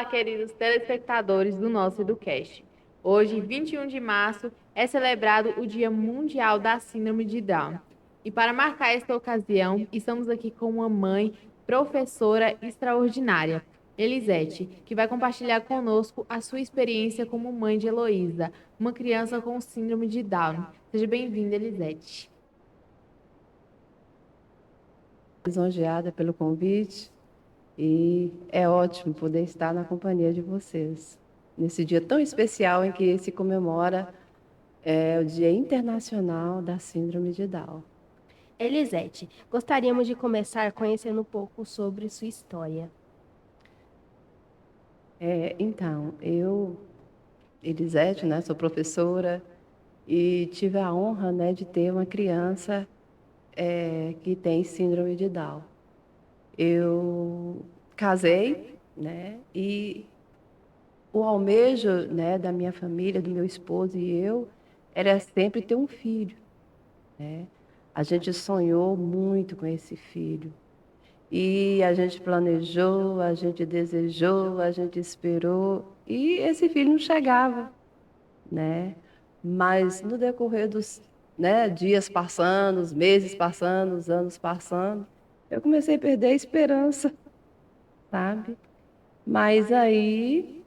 queridos telespectadores do nosso Educast. Hoje, 21 de março, é celebrado o Dia Mundial da Síndrome de Down. E para marcar esta ocasião, estamos aqui com uma mãe, professora extraordinária, Elisete, que vai compartilhar conosco a sua experiência como mãe de Heloísa, uma criança com síndrome de Down. Seja bem-vinda, Elisete. Lisonjeada pelo convite e é ótimo poder estar na companhia de vocês nesse dia tão especial em que se comemora o Dia Internacional da Síndrome de Down. Elisete, gostaríamos de começar conhecendo um pouco sobre sua história. Elisete, né, sou professora e tive a honra, né, de ter uma criança que tem síndrome de Down. Eu casei, né, e o almejo, né, da minha família, do meu esposo e eu, era sempre ter um filho, né? A gente sonhou muito com esse filho. E a gente planejou, a gente desejou, a gente esperou, e esse filho não chegava, né? Mas no decorrer dos, né, dias passando, os meses passando, os anos passando, eu comecei a perder a esperança, sabe? Mas aí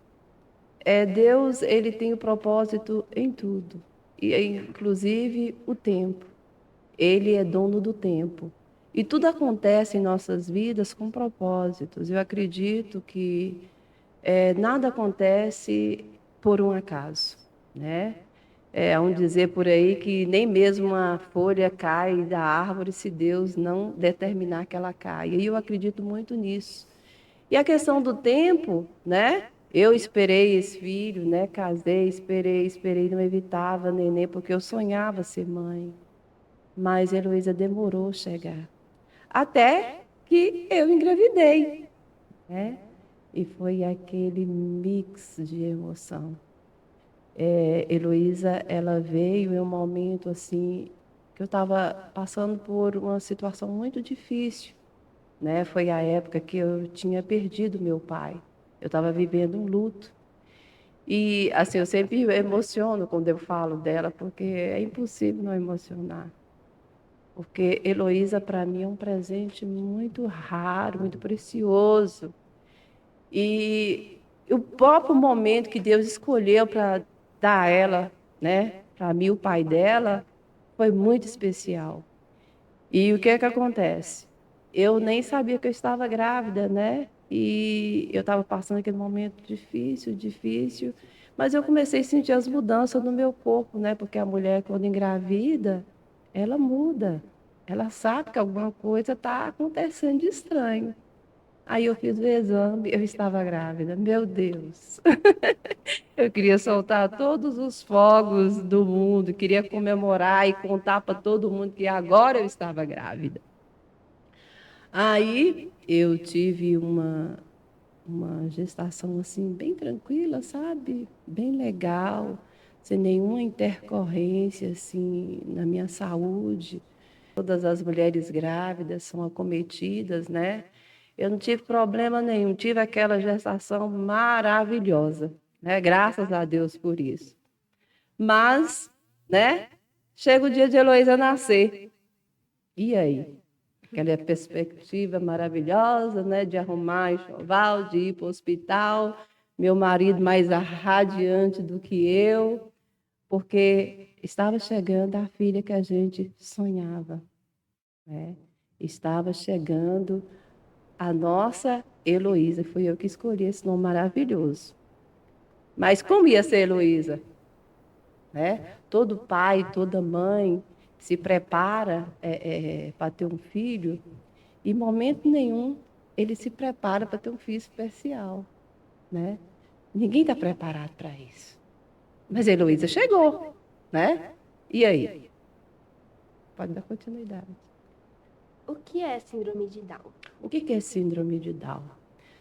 Deus, ele tem o propósito em tudo, e inclusive o tempo. Ele é dono do tempo. E tudo acontece em nossas vidas com propósitos. Eu acredito que nada acontece por um acaso, né? Há um dizer por aí que nem mesmo uma folha cai da árvore se Deus não determinar que ela caia. E eu acredito muito nisso. E a questão do tempo, né? Eu esperei esse filho, né? Casei, esperei, não evitava neném, porque eu sonhava ser mãe. Mas a Heloísa demorou a chegar. Até que eu engravidei, né? E foi aquele mix de emoção. Heloísa, ela veio em um momento assim, que eu estava passando por uma situação muito difícil, né? Foi a época que eu tinha perdido meu pai. Eu estava vivendo um luto. E, assim, eu sempre me emociono quando eu falo dela, porque é impossível não emocionar. Porque Heloísa, para mim, é um presente muito raro, muito precioso. E o próprio momento que Deus escolheu para dar a ela, né, para mim, o pai dela, foi muito especial. E o que é que acontece? Eu nem sabia que eu estava grávida, né? E eu estava passando aquele momento difícil, mas eu comecei a sentir as mudanças no meu corpo, né? Porque a mulher, quando engravida, ela muda. Ela sabe que alguma coisa está acontecendo de estranho. Aí eu fiz o exame, eu estava grávida. Meu Deus! Eu queria soltar todos os fogos do mundo, queria comemorar e contar para todo mundo que agora eu estava grávida. Aí eu tive uma gestação assim bem tranquila, sabe? Bem legal, sem nenhuma intercorrência assim na minha saúde. Todas as mulheres grávidas são acometidas, né? Eu não tive problema nenhum, tive aquela gestação maravilhosa, né? Graças a Deus por isso. Mas, né? Chega o dia de Heloísa nascer. E aí? Aquela perspectiva maravilhosa, né? De arrumar enxoval, de ir para o hospital. Meu marido mais radiante do que eu, porque estava chegando a filha que a gente sonhava, né? Estava chegando a nossa Heloísa. Fui eu que escolhi esse nome maravilhoso. Mas como ia ser Heloísa? Né? Todo pai, toda mãe se prepara para ter um filho, e em momento nenhum ele se prepara para ter um filho especial. Né? Ninguém está preparado para isso. Mas a Heloísa chegou. Né? E aí? Pode dar continuidade. O que é síndrome de Down? O que é síndrome de Down?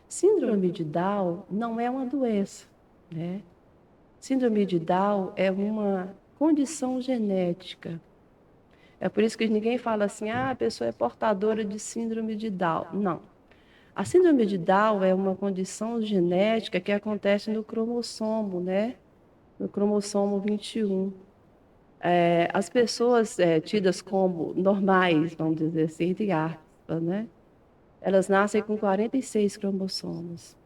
Síndrome de Down não é uma doença, né? Síndrome de Down é uma condição genética. É por isso que ninguém fala assim, a pessoa é portadora de síndrome de Down. Não. A síndrome de Down é uma condição genética que acontece no cromossomo, né? No cromossomo 21. As pessoas tidas como normais, vamos dizer assim, entre aspas, né? Elas nascem com 46 cromossomos.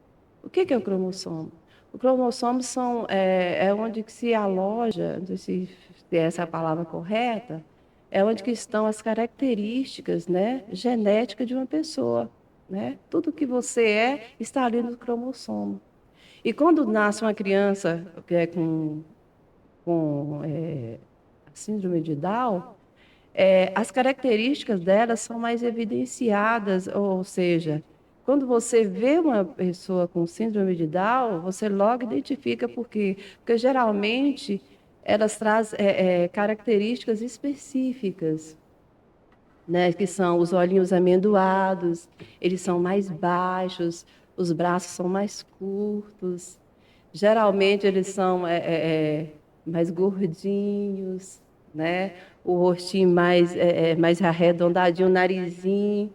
O que é o cromossomo? O cromossomo é onde que se aloja, não sei se essa é a palavra correta, é onde que estão as características, né, genéticas de uma pessoa, né? Tudo que você é está ali no cromossomo. E quando nasce uma criança que é com a síndrome de Down, as características delas são mais evidenciadas, ou seja, quando você vê uma pessoa com síndrome de Down, você logo identifica por quê. Porque geralmente elas trazem características específicas, né, que são os olhinhos amendoados, eles são mais baixos, os braços são mais curtos, geralmente eles são mais gordinhos, né? O rostinho mais arredondadinho, o narizinho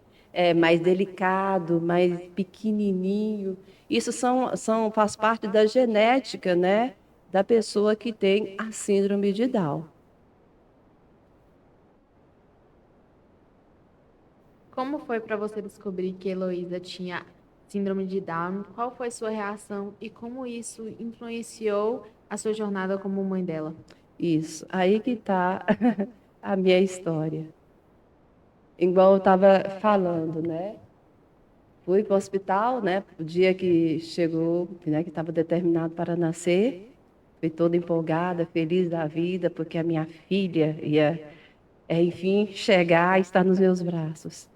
mais delicado, mais pequenininho. Isso faz parte da genética, né, da pessoa que tem a síndrome de Down. Como foi para você descobrir que Heloísa tinha síndrome de Down? Qual foi sua reação e como isso influenciou a sua jornada como mãe dela? Isso, aí que está a minha história. Igual eu estava falando, né? Fui para o hospital, né? O dia que chegou, né, que estava determinado para nascer, fui toda empolgada, feliz da vida, porque a minha filha ia, enfim, chegar e estar nos meus braços.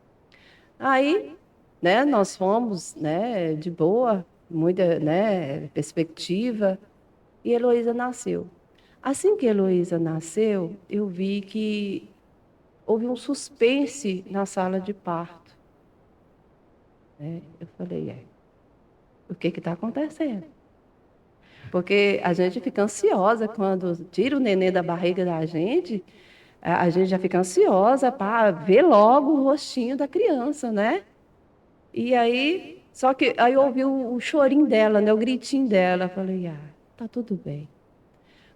Aí, né, nós fomos, né, de boa, muita, né, perspectiva, e Heloísa nasceu. Assim que Heloísa nasceu, eu vi que houve um suspense na sala de parto, né? Eu falei, o que está acontecendo? Porque a gente fica ansiosa quando tira o nenê da barriga da gente, a gente já fica ansiosa para ver logo o rostinho da criança, né? E aí, só que aí eu ouvi o chorinho dela, né, o gritinho dela, eu falei, tá tudo bem.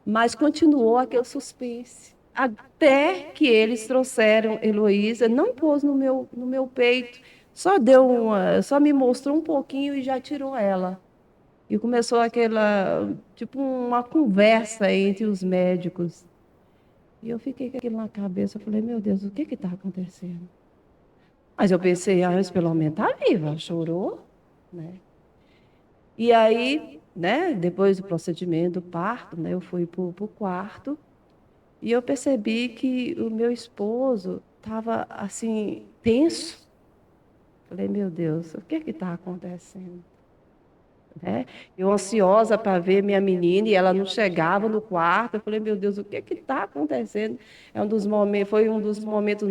Mas continuou aquele suspense. Até que eles trouxeram Heloísa, não pôs no meu peito, só me mostrou um pouquinho e já tirou ela. E começou aquela, tipo, uma conversa entre os médicos. E eu fiquei com aquilo na cabeça, eu falei, meu Deus, o que está acontecendo? Mas eu pensei, mas pelo menos está viva, chorou, né? E aí, né, depois do procedimento, do parto, né, eu fui para o quarto e eu percebi que o meu esposo estava, assim, tenso. Falei, meu Deus, o que está acontecendo? Né? Eu ansiosa para ver minha menina e ela não chegava no quarto. Eu falei, meu Deus, o que está acontecendo? Foi um dos momentos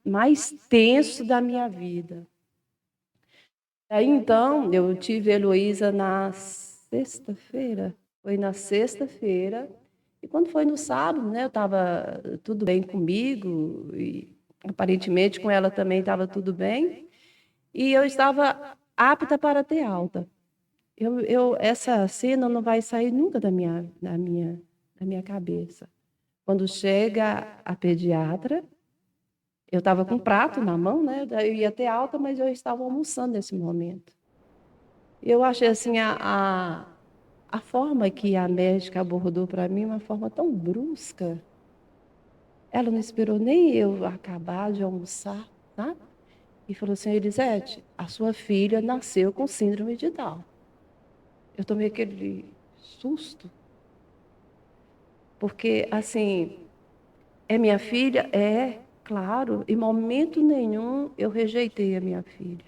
mais tensos da minha vida. Aí então, eu tive a Heloísa na sexta-feira. Foi na sexta-feira. E quando foi no sábado, né, eu estava tudo bem comigo e aparentemente com ela também estava tudo bem. E eu estava apta para ter alta. Essa cena não vai sair nunca da minha cabeça. Quando chega a pediatra, eu estava com um prato na mão, né? Eu ia ter alta, mas eu estava almoçando nesse momento. Eu achei assim a forma que a médica abordou para mim, uma forma tão brusca. Ela não esperou nem eu acabar de almoçar, tá? E falou assim, Elisete, a sua filha nasceu com síndrome de Down. Eu tomei aquele susto, porque, assim, é minha filha? É, claro, em momento nenhum eu rejeitei a minha filha.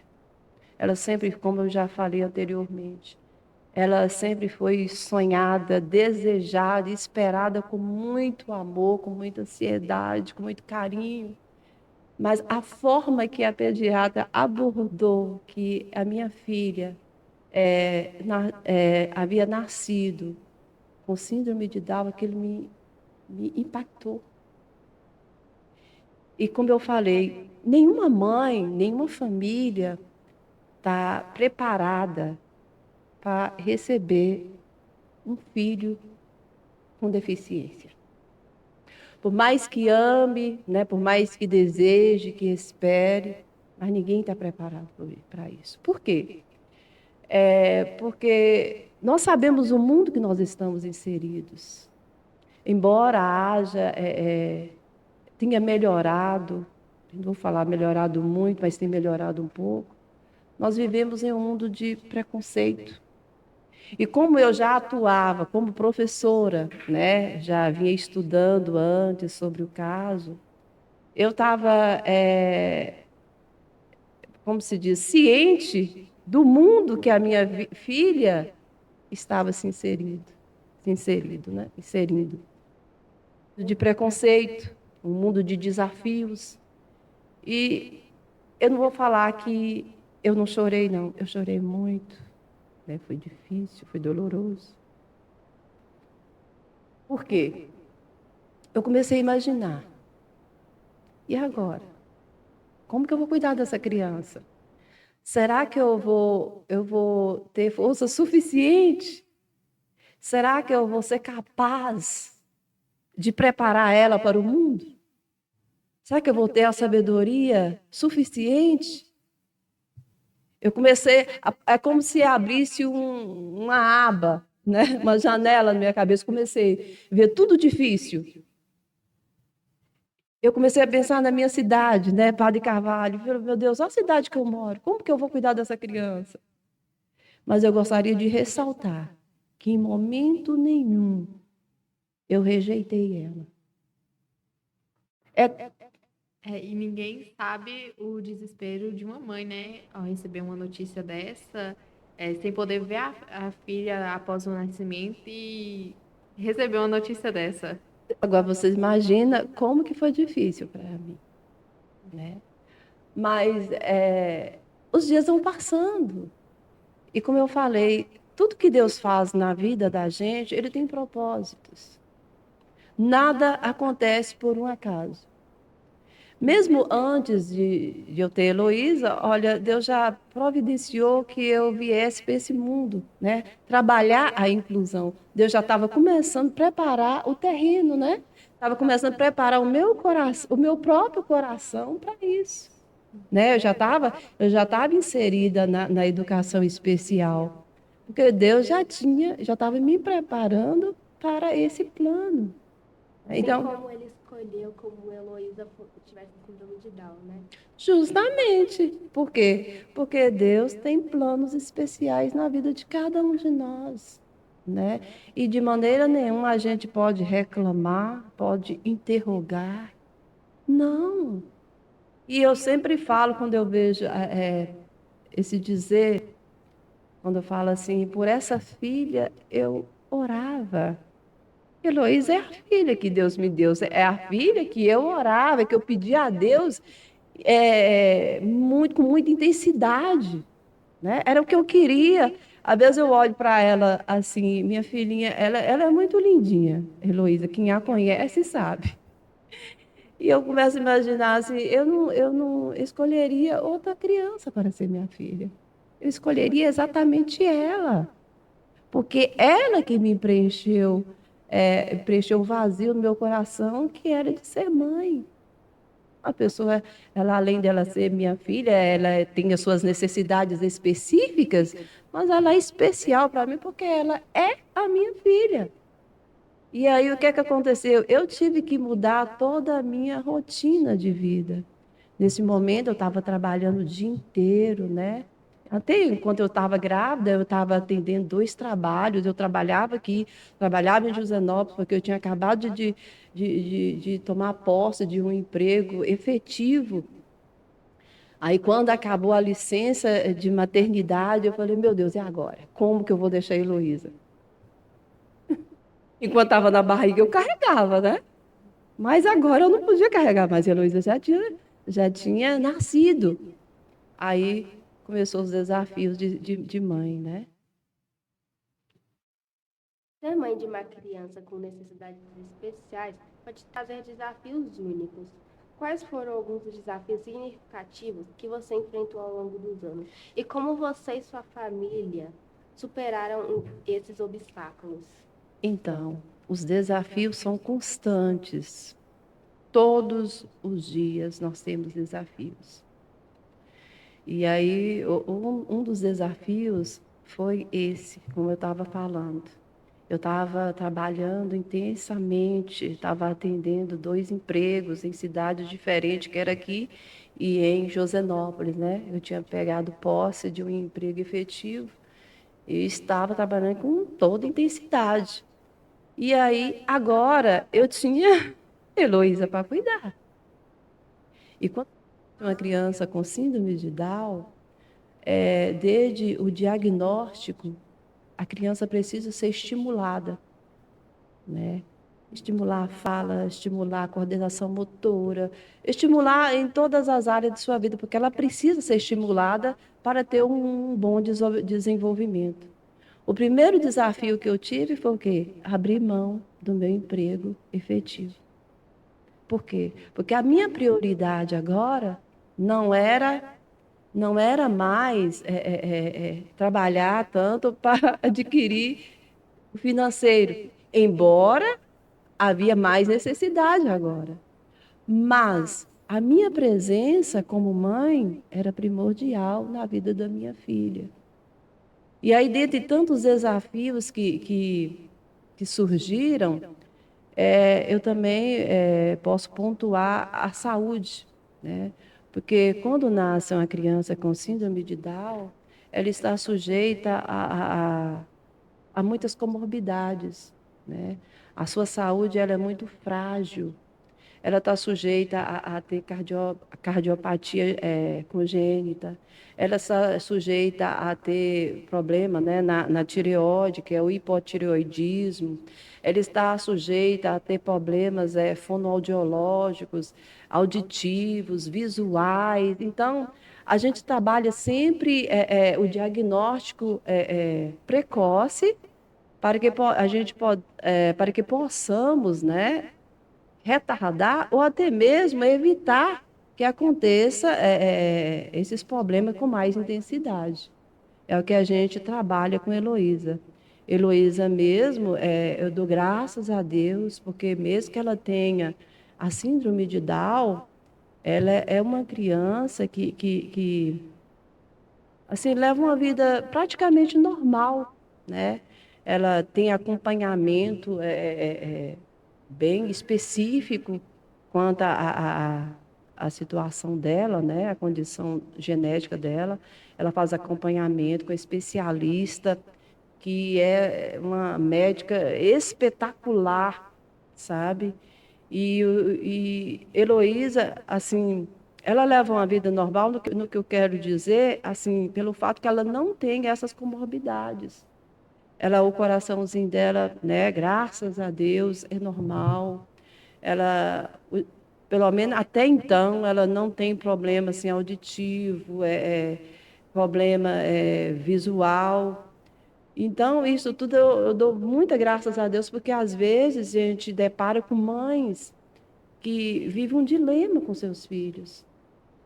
Ela sempre, como eu já falei anteriormente, ela sempre foi sonhada, desejada, esperada com muito amor, com muita ansiedade, com muito carinho. Mas a forma que a pediatra abordou que a minha filha havia nascido com síndrome de Down, aquilo me impactou. E como eu falei, nenhuma mãe, nenhuma família está preparada para receber um filho com deficiência. Por mais que ame, né, por mais que deseje, que espere, mas ninguém está preparado para isso. Por quê? Porque nós sabemos o mundo que nós estamos inseridos. Embora tenha melhorado, não vou falar melhorado muito, mas tem melhorado um pouco, nós vivemos em um mundo de preconceito. E como eu já atuava como professora, né, já vinha estudando antes sobre o caso, eu estava, como se diz, ciente do mundo que a minha filha estava inserindo, de preconceito, um mundo de desafios. E eu não vou falar que eu não chorei, não. Eu chorei muito, né? Foi difícil, foi doloroso. Por quê? Eu comecei a imaginar. E agora? Como que eu vou cuidar dessa criança? Será que eu vou ter força suficiente? Será que eu vou ser capaz de preparar ela para o mundo? Será que eu vou ter a sabedoria suficiente? Eu comecei, é como se abrisse uma aba, né? Uma janela na minha cabeça. Comecei a ver tudo difícil. Eu comecei a pensar na minha cidade, né? Padre Carvalho. Falei, meu Deus, olha a cidade que eu moro. Como que eu vou cuidar dessa criança? Mas eu gostaria de ressaltar que em momento nenhum eu rejeitei ela. E ninguém sabe o desespero de uma mãe, né? Ao receber uma notícia dessa, sem poder ver a filha após o nascimento e receber uma notícia dessa. Agora vocês imaginam como que foi difícil para mim, né? Mas os dias vão passando. E como eu falei, tudo que Deus faz na vida da gente, Ele tem propósitos. Nada acontece por um acaso. Mesmo antes de eu ter Heloísa, olha, Deus já providenciou que eu viesse para esse mundo, né? Trabalhar a inclusão. Deus já estava começando a preparar o terreno, né? Estava começando a preparar o meu coração, o meu próprio coração para isso, né? Eu já estava inserida na educação especial, porque Deus já estava me preparando para esse plano. Então, como ele escolheu como Heloísa tivesse síndrome de Down, né? justamente. Por quê? Porque Deus tem planos especiais na vida de cada um de nós, né? E de maneira nenhuma a gente pode reclamar, pode interrogar. Não. E eu sempre falo, quando eu vejo esse dizer, quando eu falo assim, por essa filha eu orava. Heloísa é a filha que Deus me deu, é a filha que eu orava, que eu pedia a Deus com muita intensidade, né? Era o que eu queria. Às vezes eu olho para ela assim, minha filhinha, ela é muito lindinha, Heloísa, quem a conhece sabe. E eu começo a imaginar assim, eu não escolheria outra criança para ser minha filha. Eu escolheria exatamente ela, porque ela que me preencheu o vazio no meu coração, que era de ser mãe. A pessoa, ela além dela ser minha filha, ela tem as suas necessidades específicas, mas ela é especial para mim porque ela é a minha filha. E aí o que é que aconteceu? Eu tive que mudar toda a minha rotina de vida. Nesse momento eu estava trabalhando o dia inteiro, né? Até enquanto eu estava grávida, eu estava atendendo 2 trabalhos. Eu trabalhava aqui, trabalhava em Josenópolis, porque eu tinha acabado de tomar posse de um emprego efetivo. Aí, quando acabou a licença de maternidade, eu falei, meu Deus, e agora? Como que eu vou deixar a Heloísa? Enquanto estava na barriga, eu carregava, né? Mas agora eu não podia carregar mais. A Heloísa já tinha nascido. Aí começou os desafios de mãe, né? Ser mãe de uma criança com necessidades especiais pode trazer desafios únicos. Quais foram alguns dos desafios significativos que você enfrentou ao longo dos anos? E como você e sua família superaram esses obstáculos? Então, os desafios são constantes. Todos os dias nós temos desafios. E aí, um dos desafios foi esse, como eu estava falando. Eu estava trabalhando intensamente, estava atendendo 2 empregos em cidades diferentes, que era aqui e em Josenópolis, né? Eu tinha pegado posse de um emprego efetivo e estava trabalhando com toda intensidade. E aí, agora, eu tinha Heloísa para cuidar. E quando uma criança com síndrome de Down, desde o diagnóstico, a criança precisa ser estimulada, né? Estimular a fala, estimular a coordenação motora, estimular em todas as áreas de sua vida, porque ela precisa ser estimulada para ter um bom desenvolvimento. O primeiro desafio que eu tive foi o quê? Abrir mão do meu emprego efetivo. Por quê? Porque a minha prioridade agora não era não era mais trabalhar tanto para adquirir o financeiro, embora havia mais necessidade agora. Mas a minha presença como mãe era primordial na vida da minha filha. E aí, dentre tantos desafios que surgiram, eu também posso pontuar a saúde, né? Porque quando nasce uma criança com síndrome de Down, ela está sujeita a muitas comorbidades, né? A sua saúde ela é muito frágil. Ela está sujeita a ter cardiopatia congênita, ela está sujeita a ter problema, né, na tireoide, que é o hipotireoidismo, ela está sujeita a ter problemas fonoaudiológicos, auditivos, visuais. Então, a gente trabalha sempre o diagnóstico precoce para que a gente para que possamos, né, retardar ou até mesmo evitar que aconteça esses problemas com mais intensidade. É o que a gente trabalha com Heloísa. Heloísa mesmo, eu dou graças a Deus, porque mesmo que ela tenha a síndrome de Down, ela é uma criança que assim, leva uma vida praticamente normal, né? Ela tem acompanhamento bem específico quanto à situação dela, né? A condição genética dela. Ela faz acompanhamento com especialista, que é uma médica espetacular, sabe? E Heloísa, assim, ela leva uma vida normal no que eu quero dizer, assim, pelo fato que ela não tem essas comorbidades. Ela, o coraçãozinho dela, né, graças a Deus, é normal. Ela, pelo menos até então, ela não tem problema assim, auditivo, problema visual. Então, isso tudo eu dou muita graças a Deus, porque às vezes a gente depara com mães que vivem um dilema com seus filhos,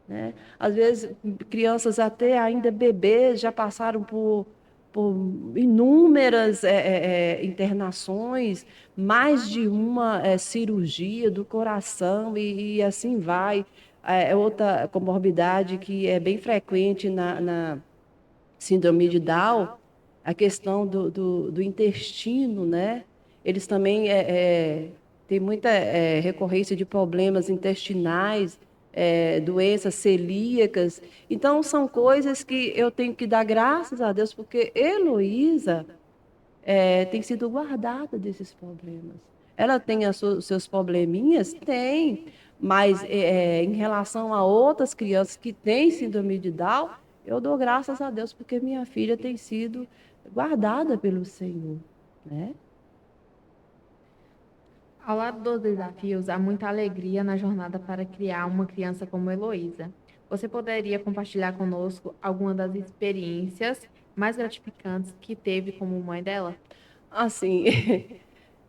né? Às vezes, crianças até ainda bebês já passaram por inúmeras internações, mais de uma cirurgia do coração e assim vai. Outra comorbidade que é bem frequente na síndrome de Down, a questão do intestino, né? Eles também têm muita recorrência de problemas intestinais, doenças celíacas. Então, são coisas que eu tenho que dar graças a Deus, porque Heloísa tem sido guardada desses problemas. Ela tem os seus probleminhas? Tem, mas em relação a outras crianças que têm síndrome de Down, eu dou graças a Deus porque minha filha tem sido guardada pelo Senhor, né? Ao lado dos desafios, há muita alegria na jornada para criar uma criança como Heloísa. Você poderia compartilhar conosco alguma das experiências mais gratificantes que teve como mãe dela? Assim,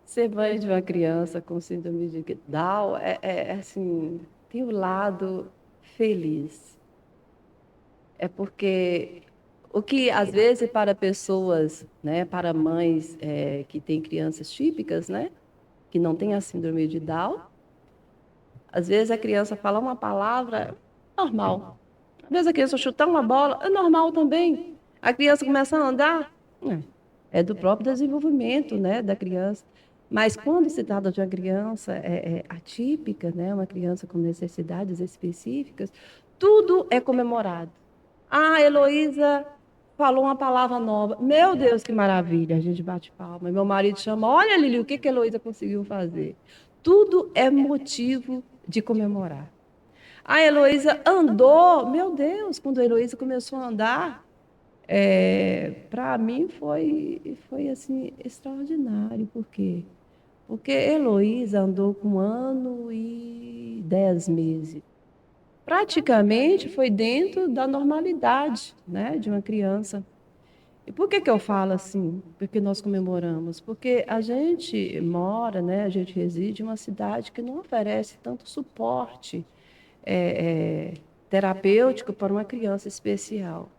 ser mãe de uma criança com síndrome de Down assim, tem o lado feliz. É porque o que, às vezes, para pessoas, né, para mães que têm crianças típicas, né, que não têm a síndrome de Down, às vezes a criança fala uma palavra normal. Às vezes a criança chutar uma bola é normal também. A criança começa a andar, é do próprio desenvolvimento, né, da criança. Mas quando se trata de uma criança atípica, né, uma criança com necessidades específicas, tudo é comemorado. Ah, Heloísa falou uma palavra nova. Meu Deus, que maravilha! A gente bate palma. Meu marido chama, olha, Lili, o que a Heloísa conseguiu fazer? Tudo é motivo de comemorar. A Heloísa andou, meu Deus, quando a Heloísa começou a andar, para mim foi assim, extraordinário. Por quê? Porque Heloísa andou com 1 ano e 10 meses. Praticamente foi dentro da normalidade, né, de uma criança. E por que eu falo assim? Porque nós comemoramos? Porque a gente mora, né, a gente reside em uma cidade que não oferece tanto suporte terapêutico para uma criança especial.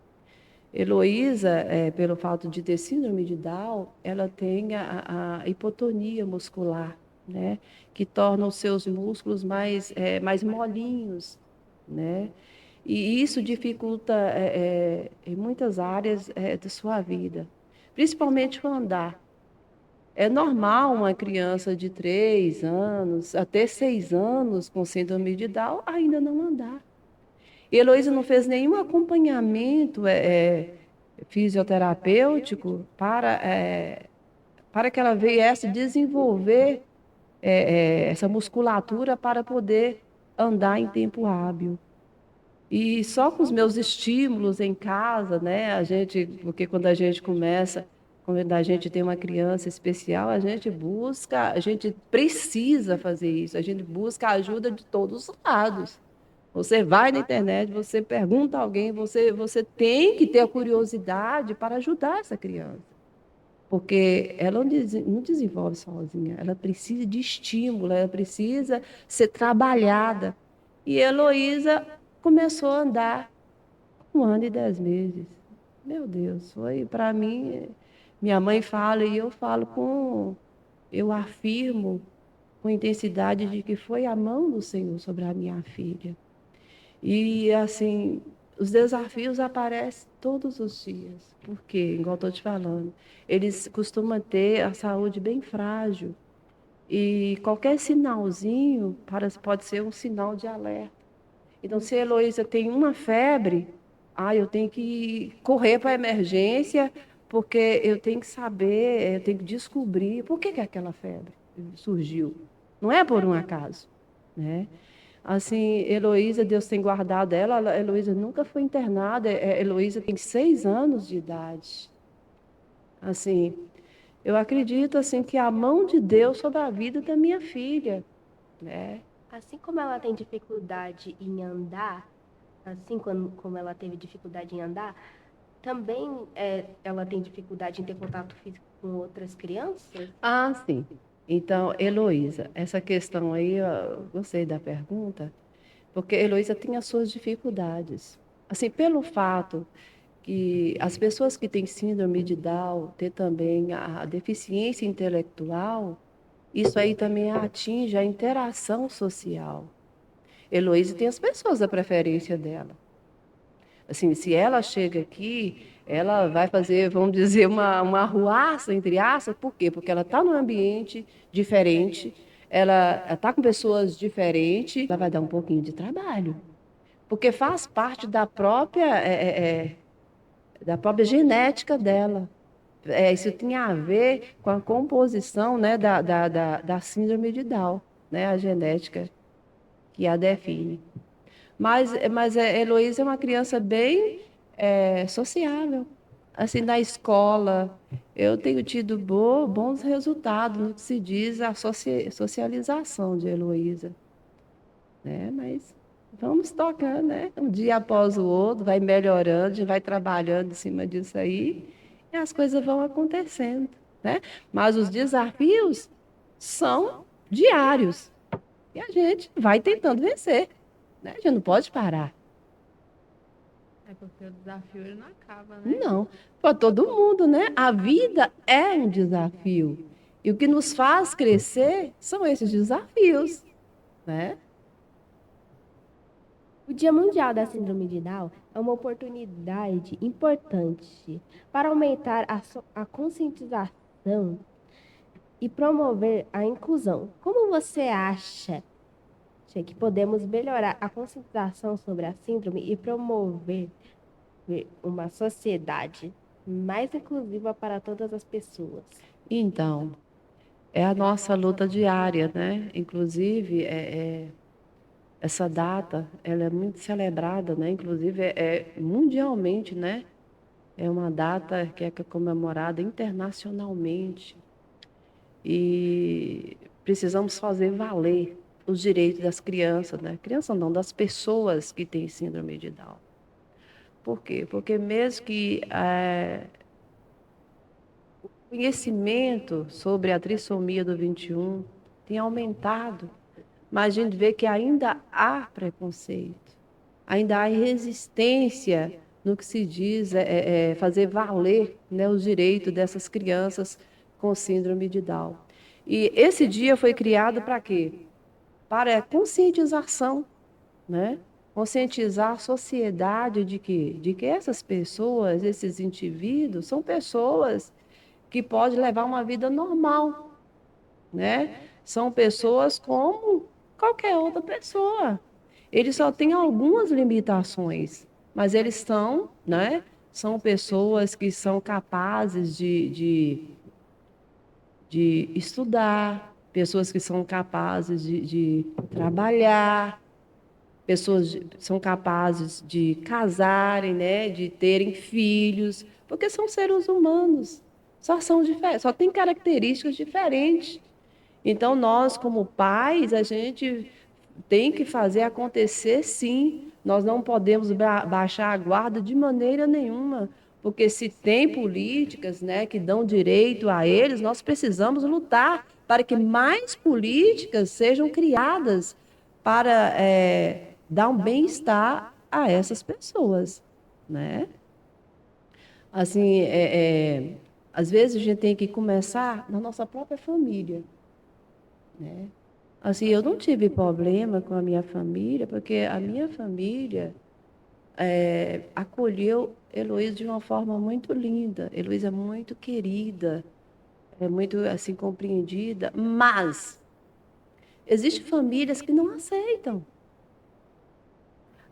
Heloísa, pelo fato de ter síndrome de Down, ela tem a hipotonia muscular, né, que torna os seus músculos mais molinhos, né? E isso dificulta em muitas áreas da sua vida, principalmente o andar. É normal uma criança de 3 anos, até 6 anos, com síndrome de Down, ainda não andar. E Heloísa não fez nenhum acompanhamento fisioterapêutico para que ela viesse desenvolver essa musculatura para poder andar em tempo hábil. E só com os meus estímulos em casa, né? Porque quando quando a gente tem uma criança especial, a gente precisa fazer isso, a gente busca a ajuda de todos os lados. Você vai na internet, você pergunta a alguém, você tem que ter a curiosidade para ajudar essa criança. Porque ela não desenvolve sozinha, ela precisa de estímulo, ela precisa ser trabalhada. E Heloísa começou a andar com 1 ano e 10 meses. Meu Deus, foi para mim, minha mãe fala e eu afirmo com intensidade de que foi a mão do Senhor sobre a minha filha. E, assim, os desafios aparecem todos os dias. Porque, igual estou te falando, eles costumam ter a saúde bem frágil. E qualquer sinalzinho pode ser um sinal de alerta. Então, se a Heloísa tem uma febre, eu tenho que correr para a emergência, porque eu tenho que saber, eu tenho que descobrir por que aquela febre surgiu. Não é por um acaso, né? Assim, Heloísa, Deus tem guardado ela. Heloísa nunca foi internada. Heloísa tem 6 anos de idade. Assim, eu acredito assim que a mão de Deus sobre a vida da minha filha, né? Assim como ela tem dificuldade em andar, como ela teve dificuldade em andar, também ela tem dificuldade em ter contato físico com outras crianças? Ah, sim. Então, Heloísa, essa questão aí, eu gostei da pergunta, porque Heloísa tem as suas dificuldades. Assim, pelo fato que as pessoas que têm síndrome de Down têm também a deficiência intelectual, isso aí também atinge a interação social. Heloísa tem as pessoas da preferência dela. Assim, se ela chega aqui, ela vai fazer, vamos dizer, uma arruaça, entre aspas, por quê? Porque ela está num ambiente diferente, ela está com pessoas diferentes, ela vai dar um pouquinho de trabalho. Porque faz parte da própria genética dela. Isso tem a ver com a composição, né, da síndrome de Down, né, a genética que a define. Mas a Heloísa é uma criança bem sociável. Assim, na escola, eu tenho tido bons resultados no que se diz a socialização de Heloísa, né? Mas vamos tocando, né? Um dia após o outro, vai melhorando, a gente vai trabalhando em cima disso aí, e as coisas vão acontecendo, né? Mas os desafios são diários, e a gente vai tentando vencer. né? A gente não pode parar. É porque o desafio ele não acaba, né? Não, para todo mundo, né? A vida é um desafio. E o que nos faz crescer são esses desafios, né? O Dia Mundial da Síndrome de Down é uma oportunidade importante para aumentar a conscientização e promover a inclusão. Como você acha que podemos melhorar a conscientização sobre a síndrome e promover uma sociedade mais inclusiva para todas as pessoas? Então, é a nossa luta diária, né? Inclusive, essa data, ela é muito celebrada, né? Inclusive, mundialmente, né? É uma data que é comemorada internacionalmente. E precisamos fazer valer os direitos das crianças, né? Crianças não, das pessoas que têm síndrome de Down. Por quê? Porque mesmo que o conhecimento sobre a trissomia do 21 tenha aumentado, mas a gente vê que ainda há preconceito, ainda há resistência no que se diz fazer valer, né, os direitos dessas crianças com síndrome de Down. E esse dia foi criado para quê? Para a conscientização, né? Conscientizar a sociedade de que essas pessoas, esses indivíduos, são pessoas que podem levar uma vida normal, né? São pessoas como qualquer outra pessoa. Eles só têm algumas limitações, mas eles são, né? São pessoas que são capazes de estudar, pessoas que são capazes de trabalhar, pessoas são capazes de casarem, né? De terem filhos, porque são seres humanos, só são diferentes, só têm características diferentes. Então, nós, como pais, a gente tem que fazer acontecer, sim. Nós não podemos baixar a guarda de maneira nenhuma, porque se tem políticas, né, que dão direito a eles, nós precisamos lutar para que mais políticas sejam criadas para dar um bem-estar a essas pessoas, né? Assim, às vezes a gente tem que começar na nossa própria família, né? Assim, eu não tive problema com a minha família, porque a minha família acolheu Heloísa de uma forma muito linda. Heloísa é muito querida, é muito assim compreendida, mas existem famílias que não aceitam.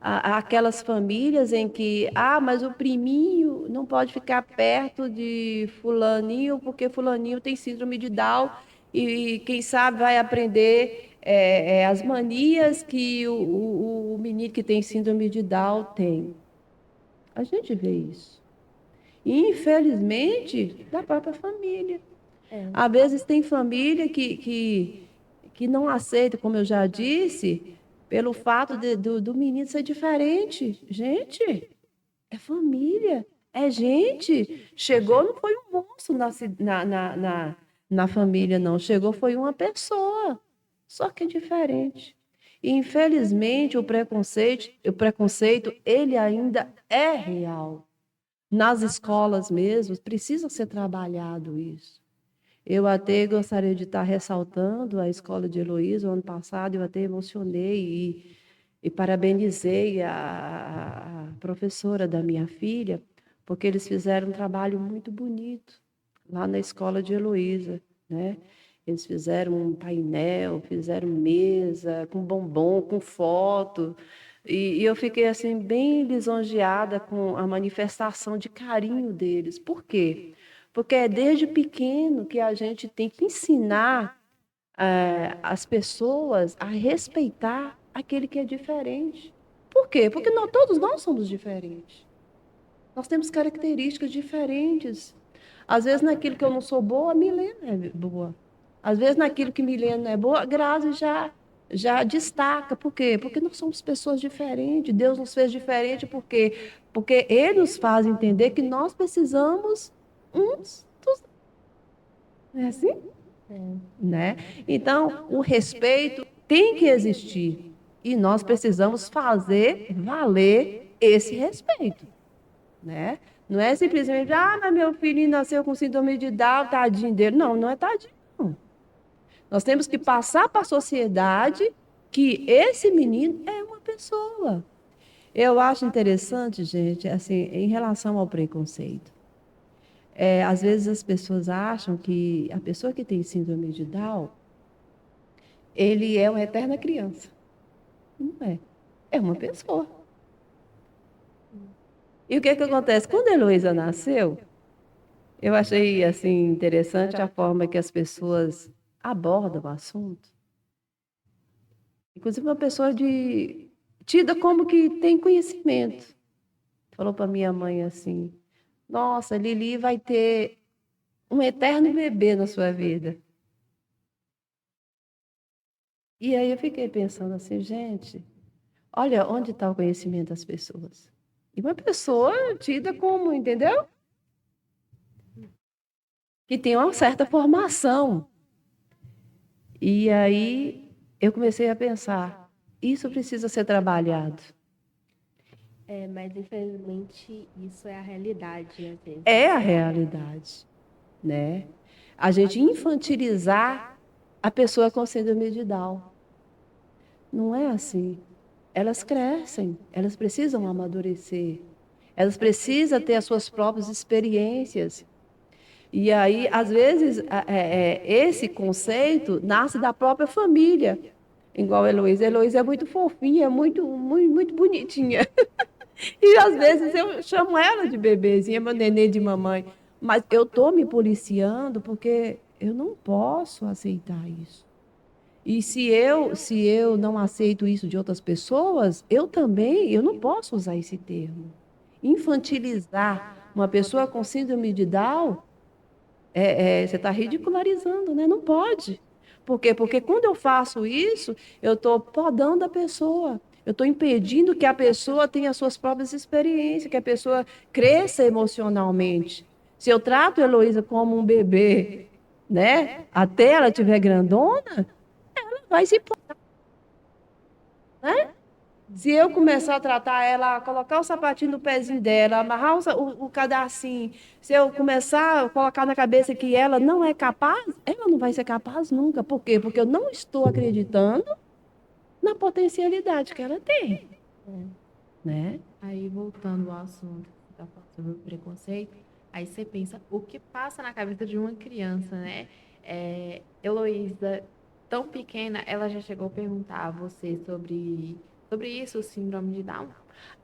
Aquelas famílias em que, mas o priminho não pode ficar perto de fulaninho, porque fulaninho tem síndrome de Down e quem sabe vai aprender as manias que o menino que tem síndrome de Down tem. A gente vê isso. E, infelizmente, da própria família. Às vezes tem família que não aceita, como eu já disse, pelo fato do menino ser diferente. Gente, é família, é gente. Chegou, não foi um monstro na família, não. Chegou, foi uma pessoa, só que é diferente. E, infelizmente, o preconceito, ele ainda é real. Nas escolas mesmo, precisa ser trabalhado isso. Eu até gostaria de estar ressaltando a escola de Heloísa. O ano passado eu até emocionei e parabenizei a professora da minha filha, porque eles fizeram um trabalho muito bonito lá na escola de Heloísa, né? Eles fizeram um painel, fizeram mesa com bombom, com foto, e eu fiquei assim bem lisonjeada com a manifestação de carinho deles. Por quê? Porque é desde pequeno que a gente tem que ensinar as pessoas a respeitar aquele que é diferente. Por quê? Porque todos nós somos diferentes. Nós temos características diferentes. Às vezes, naquilo que eu não sou boa, a Milena é boa. Às vezes, naquilo que Milena é boa, a Grazi já destaca. Por quê? Porque nós somos pessoas diferentes. Deus nos fez diferente. Por quê? Porque Ele nos faz entender que nós precisamos uns dos... Não é assim? Né? Então, o respeito tem que existir. E nós precisamos fazer valer esse respeito, né? Não é simplesmente, mas meu filho nasceu com síndrome de Down, tadinho dele. Não, não é tadinho, não. Nós temos que passar para a sociedade que esse menino é uma pessoa. Eu acho interessante, gente, assim, em relação ao preconceito. Às vezes as pessoas acham que a pessoa que tem síndrome de Down, ele é uma eterna criança. Não é. É uma pessoa. E o que acontece? Quando a Heloísa nasceu, eu achei assim interessante a forma que as pessoas abordam o assunto. Inclusive uma pessoa tida como que tem conhecimento. Falou para minha mãe assim: "Nossa, Lili vai ter um eterno bebê na sua vida". E aí eu fiquei pensando assim, gente, olha onde está o conhecimento das pessoas. E uma pessoa tida como, entendeu? Que tem uma certa formação. E aí eu comecei a pensar, isso precisa ser trabalhado. Mas infelizmente isso é a realidade, às vezes. É a realidade, né? A gente infantilizar a pessoa com síndrome de Down. Não é assim. Elas crescem, elas precisam amadurecer, elas precisam ter as suas próprias experiências. E aí, às vezes, esse conceito nasce da própria família. Igual a Heloísa. A Heloísa é muito fofinha, muito, muito, muito bonitinha. E às vezes eu chamo ela de bebezinha, meu nenê de mamãe. Mas eu estou me policiando porque eu não posso aceitar isso. E se eu não aceito isso de outras pessoas, eu não posso usar esse termo. Infantilizar uma pessoa com síndrome de Down, você está ridicularizando, né? Não pode. Por quê? Porque quando eu faço isso, eu estou podando a pessoa. Eu estou impedindo que a pessoa tenha as suas próprias experiências, que a pessoa cresça emocionalmente. Se eu trato a Heloísa como um bebê, né? Até ela estiver grandona, vai se importar, né? Se eu começar a tratar ela, colocar o sapatinho no pezinho dela, amarrar o cadarcinho, se eu começar a colocar na cabeça que ela não é capaz, ela não vai ser capaz nunca. Por quê? Porque eu não estou acreditando na potencialidade que ela tem, né? Aí, voltando ao assunto que você está falando sobre o preconceito, aí você pensa o que passa na cabeça de uma criança, né? Heloísa, tão pequena, ela já chegou a perguntar a você sobre isso, o síndrome de Down?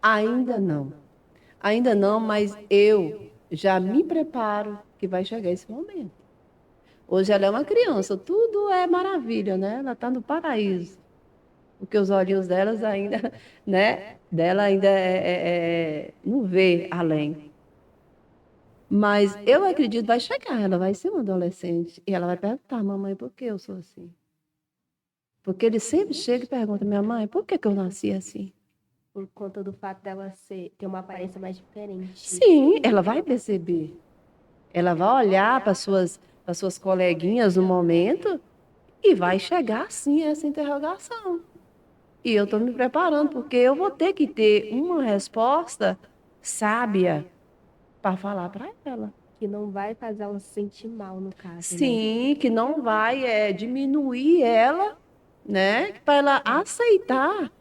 Ainda não, mas eu já me preparo que vai chegar esse momento. Hoje ela é uma criança, tudo é maravilha, né? Ela está no paraíso. Porque os olhinhos delas ainda, né? Dela ainda não vê além. Mas eu acredito que vai chegar, ela vai ser uma adolescente. E ela vai perguntar, mamãe, por que eu sou assim? Porque ele sempre chega e pergunta, minha mãe, por que eu nasci assim? Por conta do fato dela ter uma aparência mais diferente. Sim, ela vai perceber. Ela vai olhar para suas coleguinhas no momento e vai chegar, sim, essa interrogação. E eu estou me preparando, porque eu vou ter que ter uma resposta sábia para falar para ela. Que não vai fazer ela se sentir mal, no caso, né? Sim, que não vai diminuir ela, né? Para ela aceitar.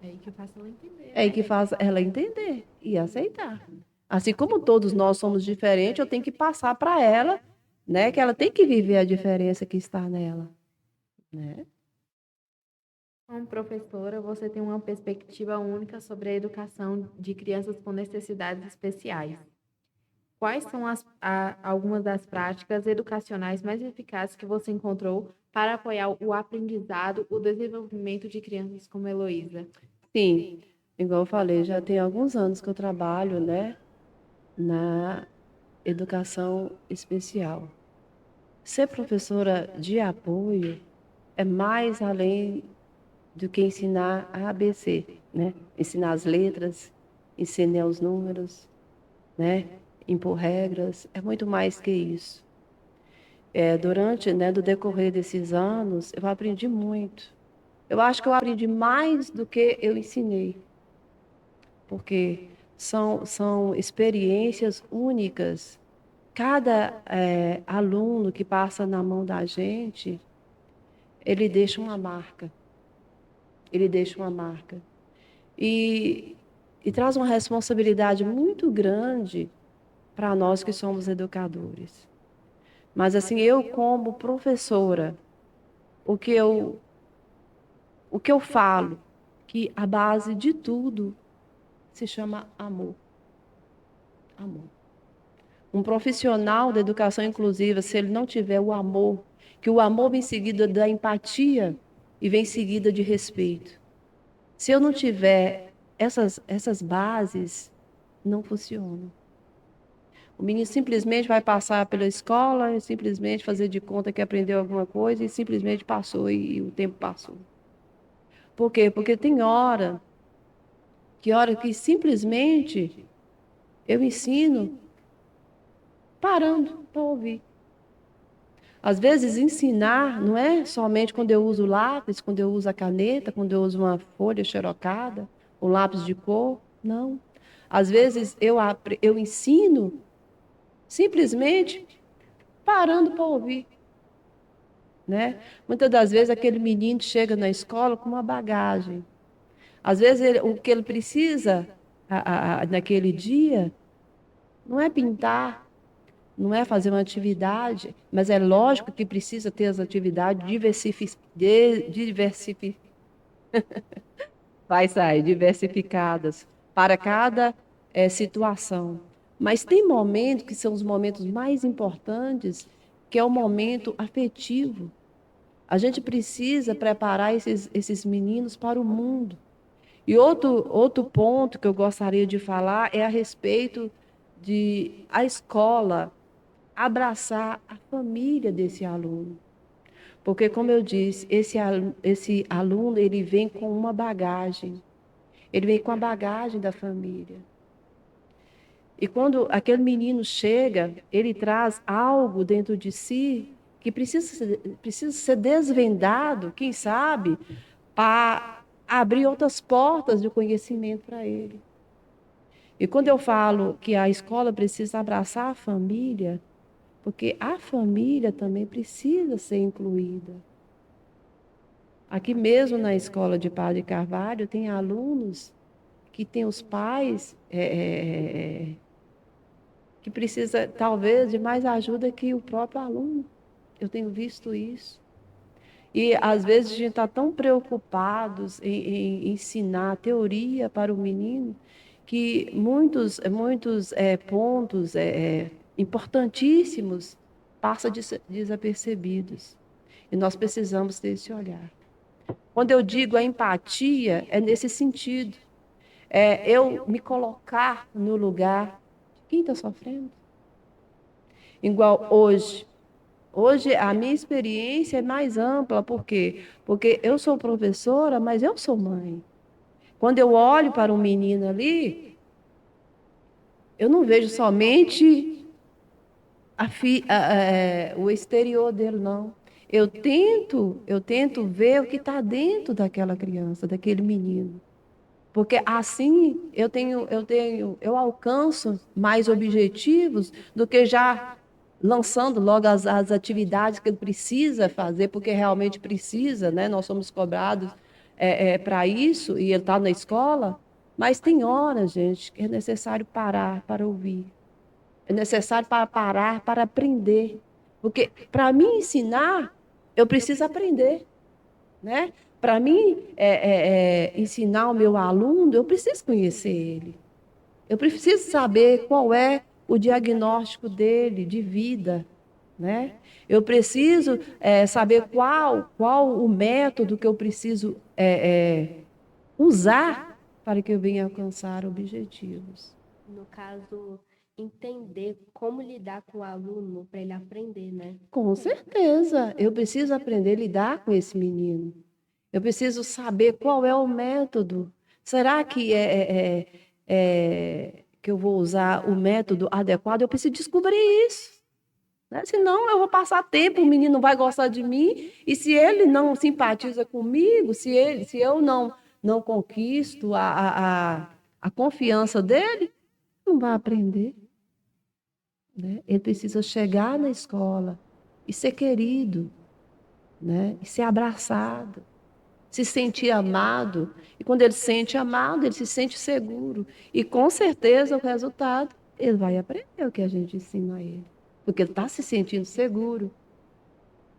É aí que eu faço ela entender, É aí né? que faz ela entender e aceitar. Assim como todos nós somos diferentes, eu tenho que passar para ela, né? Que ela tem que viver a diferença que está nela, né? Como professora, você tem uma perspectiva única sobre a educação de crianças com necessidades especiais. Quais são algumas das práticas educacionais mais eficazes que você encontrou para apoiar o aprendizado, o desenvolvimento de crianças como Heloísa? Sim, igual eu falei, já tem alguns anos que eu trabalho, né, na educação especial. Ser professora de apoio é mais além do que ensinar a ABC, né? Ensinar as letras, ensinar os números, né? Impor regras, é muito mais que isso. Durante, né, do decorrer desses anos, eu aprendi muito. Eu acho que eu aprendi mais do que eu ensinei, porque são experiências únicas. Cada aluno que passa na mão da gente, ele deixa uma marca. Ele deixa uma marca. E, e traz uma responsabilidade muito grande para nós que somos educadores. Mas assim, eu como professora, o que eu, o que eu falo, que a base de tudo se chama amor. Amor. Um profissional da educação inclusiva, se ele não tiver o amor, que o amor vem seguido da empatia e vem seguida de respeito. Se eu não tiver essas bases, não funciona. O menino simplesmente vai passar pela escola, e simplesmente fazer de conta que aprendeu alguma coisa e simplesmente passou e o tempo passou. Por quê? Porque tem hora que simplesmente eu ensino parando para ouvir. Às vezes ensinar não é somente quando eu uso o lápis, quando eu uso a caneta, quando eu uso uma folha xerocada, um lápis de cor, não. Às vezes eu ensino simplesmente parando para ouvir. Né? Muitas das vezes aquele menino chega na escola com uma bagagem. Às vezes o que ele precisa naquele dia não é pintar, não é fazer uma atividade, mas é lógico que precisa ter as atividades diversificadas para cada situação. Mas tem momentos que são os momentos mais importantes, que é o momento afetivo. A gente precisa preparar esses meninos para o mundo. E outro ponto que eu gostaria de falar é a respeito de a escola abraçar a família desse aluno. Porque, como eu disse, esse aluno ele vem com uma bagagem. Ele vem com a bagagem da família. E quando aquele menino chega, ele traz algo dentro de si que precisa ser desvendado, quem sabe, para abrir outras portas de conhecimento para ele. E quando eu falo que a escola precisa abraçar a família, porque a família também precisa ser incluída. Aqui mesmo na escola de Padre Carvalho, tem alunos que têm os pais que precisa talvez de mais ajuda que o próprio aluno. Eu tenho visto isso. E às vezes a gente está tão preocupados em ensinar teoria para o menino que muitos pontos importantíssimos passam desapercebidos. E nós precisamos ter esse olhar. Quando eu digo a empatia, é nesse sentido. É eu me colocar no lugar de quem está sofrendo. Igual hoje. Hoje a minha experiência é mais ampla, por quê? Porque eu sou professora, mas eu sou mãe. Quando eu olho para um menino ali, eu não vejo somente o exterior dele, não. Eu tento ver o que está dentro daquela criança, daquele menino. Porque assim eu alcanço mais objetivos do que já lançando logo as atividades que ele precisa fazer, porque realmente precisa, né? Nós somos cobrados para isso e ele está na escola, mas tem horas, gente, que é necessário parar para ouvir. É necessário parar para aprender. Porque para mim ensinar, eu preciso aprender. Né? Para mim ensinar o meu aluno, eu preciso conhecer ele. Eu preciso saber qual é o diagnóstico dele de vida. Né? Eu preciso saber qual o método que eu preciso usar para que eu venha alcançar objetivos. No caso, entender como lidar com o aluno para ele aprender, né? Com certeza, eu preciso aprender a lidar com esse menino. Eu preciso saber qual é o método. Será que que eu vou usar o método adequado? Eu preciso descobrir isso. né? Senão eu vou passar tempo, o menino não vai gostar de mim, e se ele não simpatiza comigo, se eu não conquisto a confiança dele, não vai aprender, né? Ele precisa chegar na escola e ser querido, né? E ser abraçado, se sentir amado. E quando ele se sente amado, ele se sente seguro. E com certeza o resultado, ele vai aprender o que a gente ensina a ele. Porque ele está se sentindo seguro,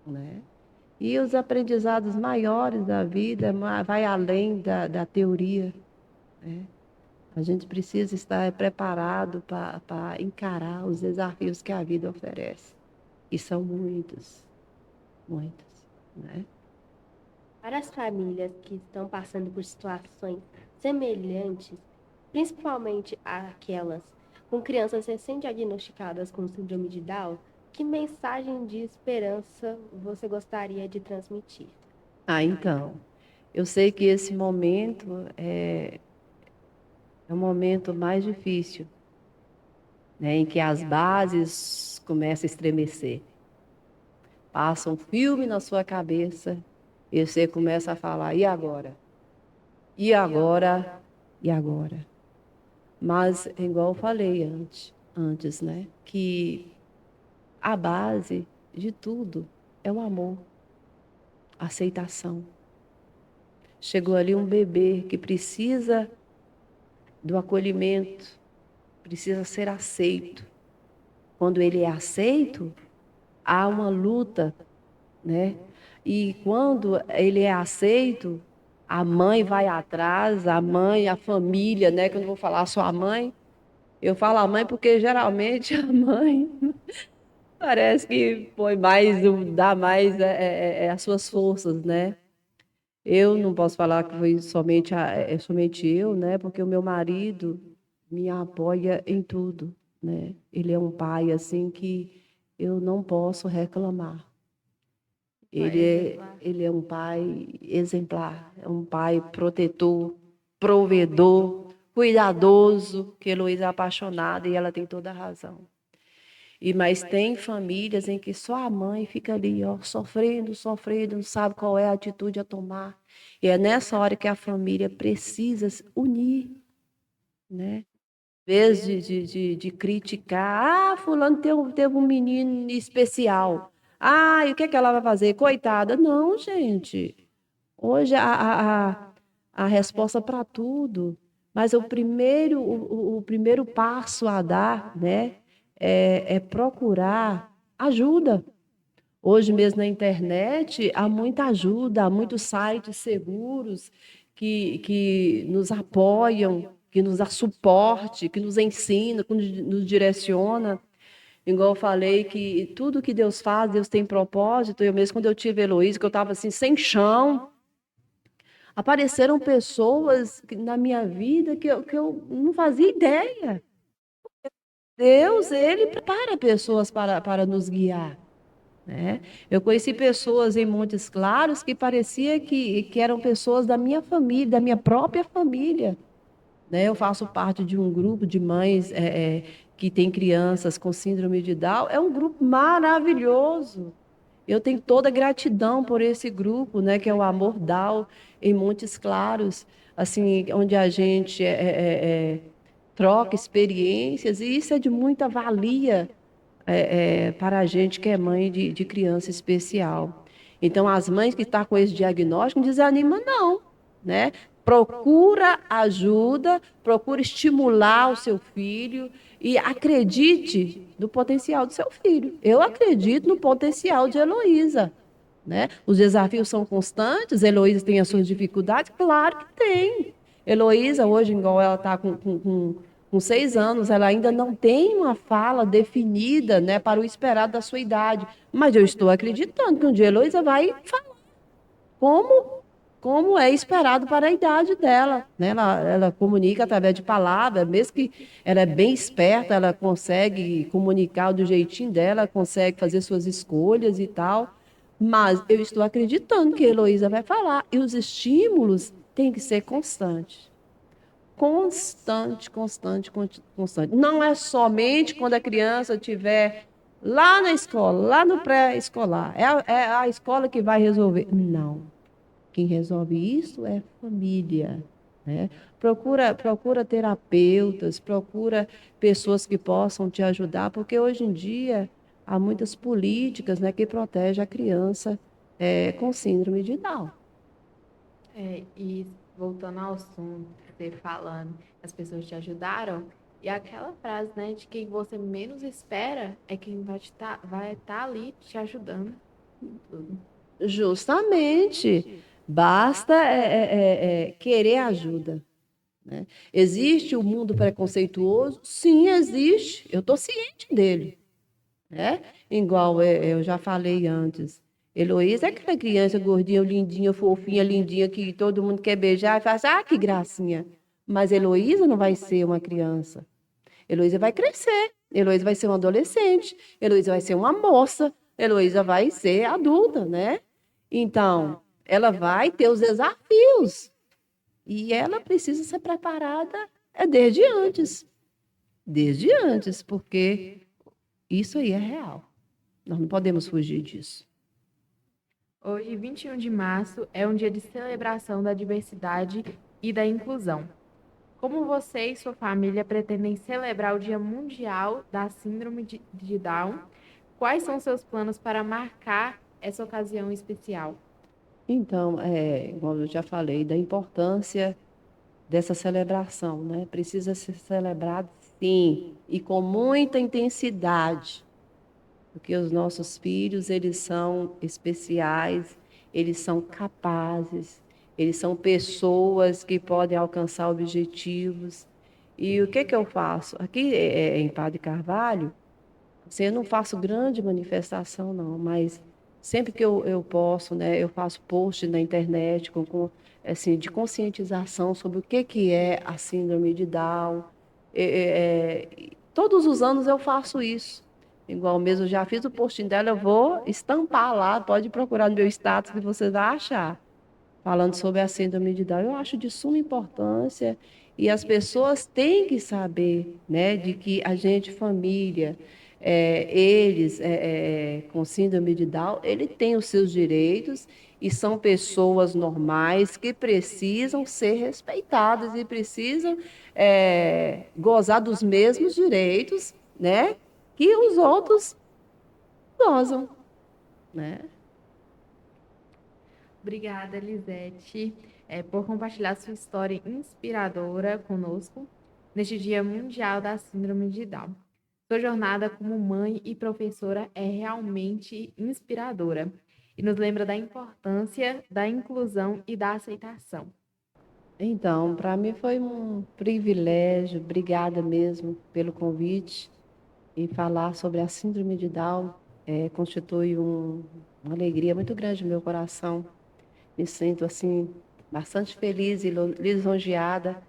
né? E os aprendizados maiores da vida vai além da teoria, né? A gente precisa estar preparado para encarar os desafios que a vida oferece. E são muitos, muitos, né? Para as famílias que estão passando por situações semelhantes, principalmente aquelas com crianças recém-diagnosticadas com síndrome de Down, que mensagem de esperança você gostaria de transmitir? Então, eu sei que esse momento é o momento mais difícil, né, em que as bases começam a estremecer. Passa um filme na sua cabeça e você começa a falar, e agora? E agora? E agora? Mas, igual eu falei antes, né, que a base de tudo é o amor, a aceitação. Chegou ali um bebê que precisa do acolhimento, precisa ser aceito. Quando ele é aceito, há uma luta, né? E quando ele é aceito, a mãe vai atrás, a mãe, a família, né? Que eu não vou falar só a mãe. Eu falo a mãe porque geralmente a mãe parece que põe mais, dá mais as suas forças, né? Eu não posso falar que foi somente eu, né? Porque o meu marido me apoia em tudo, né? Ele é um pai assim que eu não posso reclamar. Ele é um pai exemplar, é um pai protetor, provedor, cuidadoso, que Heloísa é apaixonada e ela tem toda a razão. Mas tem famílias em que só a mãe fica ali, ó, sofrendo, sofrendo, não sabe qual é a atitude a tomar. E é nessa hora que a família precisa se unir, né? Em vez de criticar, fulano teve um menino especial. E o que ela vai fazer? Coitada. Não, gente. Hoje a resposta para tudo. Mas o primeiro passo a dar, né, é procurar ajuda. Hoje mesmo na internet há muita ajuda, há muitos sites seguros que nos apoiam, que nos dá suporte, que nos ensina, que nos direciona. Igual eu falei que tudo que Deus faz, Deus tem propósito. Eu mesmo, quando eu tive Heloísa, que eu estava assim, sem chão, apareceram pessoas na minha vida que eu não fazia ideia. Deus, Ele prepara pessoas para nos guiar, né? Eu conheci pessoas em Montes Claros que parecia que eram pessoas da minha família, da minha própria família, né? Eu faço parte de um grupo de mães que tem crianças com síndrome de Down. É um grupo maravilhoso. Eu tenho toda a gratidão por esse grupo, né? Que é o Amor Down em Montes Claros, assim, onde a gente troca experiências e isso é de muita valia para a gente que é mãe de criança especial. Então, as mães que estão com esse diagnóstico não desanimam, não, né? Procura ajuda, procura estimular o seu filho e acredite no potencial do seu filho. Eu acredito no potencial de Heloísa, né? Os desafios são constantes, Heloísa tem as suas dificuldades? Claro que tem. Heloísa, hoje, igual ela está com 6 anos, ela ainda não tem uma fala definida, né, para o esperado da sua idade. Mas eu estou acreditando que um dia a Heloísa vai falar como é esperado para a idade dela, né? Ela comunica através de palavras, mesmo que ela é bem esperta, ela consegue comunicar do jeitinho dela, consegue fazer suas escolhas e tal. Mas eu estou acreditando que a Heloísa vai falar. E os estímulos têm que ser constantes. Constante, constante, constante. Não é somente quando a criança tiver lá na escola, lá no pré-escolar. É a escola que vai resolver. Não. Quem resolve isso é a família, né? Procura terapeutas, procura pessoas que possam te ajudar, porque hoje em dia há muitas políticas, né, que protegem a criança com síndrome de Down. E voltando ao assunto, você falando, as pessoas te ajudaram, e aquela frase, né, de quem você menos espera é quem vai estar ali te ajudando. Tudo. Justamente, basta querer ajuda, né? Existe o mundo preconceituoso? Sim, existe. Eu estou ciente dele, né? Igual eu já falei antes. Heloísa é aquela criança gordinha, lindinha, fofinha, lindinha, que todo mundo quer beijar e faz, que gracinha. Mas Heloísa não vai ser uma criança. Heloísa vai crescer. Heloísa vai ser uma adolescente. Heloísa vai ser uma moça. Heloísa vai ser adulta, né? Então, ela vai ter os desafios. E ela precisa ser preparada desde antes. Desde antes, porque isso aí é real. Nós não podemos fugir disso. Hoje, 21 de março, é um dia de celebração da diversidade e da inclusão. Como você e sua família pretendem celebrar o Dia Mundial da Síndrome de Down? Quais são seus planos para marcar essa ocasião especial? Então, como eu já falei, da importância dessa celebração, né? Precisa ser celebrado, sim, e com muita intensidade, porque os nossos filhos, eles são especiais, eles são capazes, eles são pessoas que podem alcançar objetivos. E o que eu faço? Aqui em Padre Carvalho, assim, eu não faço grande manifestação, não, mas sempre que eu posso, né, eu faço post na internet assim, de conscientização sobre o que é a síndrome de Down. Todos os anos eu faço isso. Igual mesmo, eu já fiz o postinho dela, eu vou estampar lá, pode procurar no meu status que você vai achar. Falando sobre a síndrome de Down, eu acho de suma importância e as pessoas têm que saber, né, de que a gente, família, eles com síndrome de Down, ele tem os seus direitos e são pessoas normais que precisam ser respeitadas e precisam gozar dos mesmos direitos, né, que os outros gozam, né? Obrigada, Lisete, por compartilhar sua história inspiradora conosco neste Dia Mundial da Síndrome de Down. Sua jornada como mãe e professora é realmente inspiradora e nos lembra da importância da inclusão e da aceitação. Então, para mim foi um privilégio, obrigada mesmo pelo convite. E falar sobre a síndrome de Down constitui uma alegria muito grande no meu coração. Me sinto, assim, bastante feliz e lisonjeada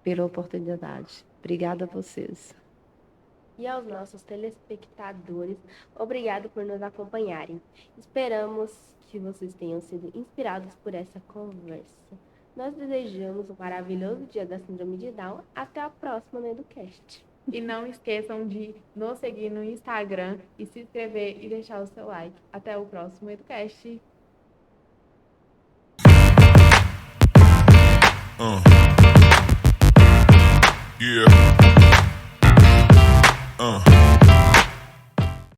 pela oportunidade. Obrigada a vocês. E aos nossos telespectadores, obrigado por nos acompanharem. Esperamos que vocês tenham sido inspirados por essa conversa. Nós desejamos um maravilhoso dia da Síndrome de Down. Até a próxima no EduCast. E não esqueçam de nos seguir no Instagram e se inscrever e deixar o seu like. Até o próximo EduCast. Yeah.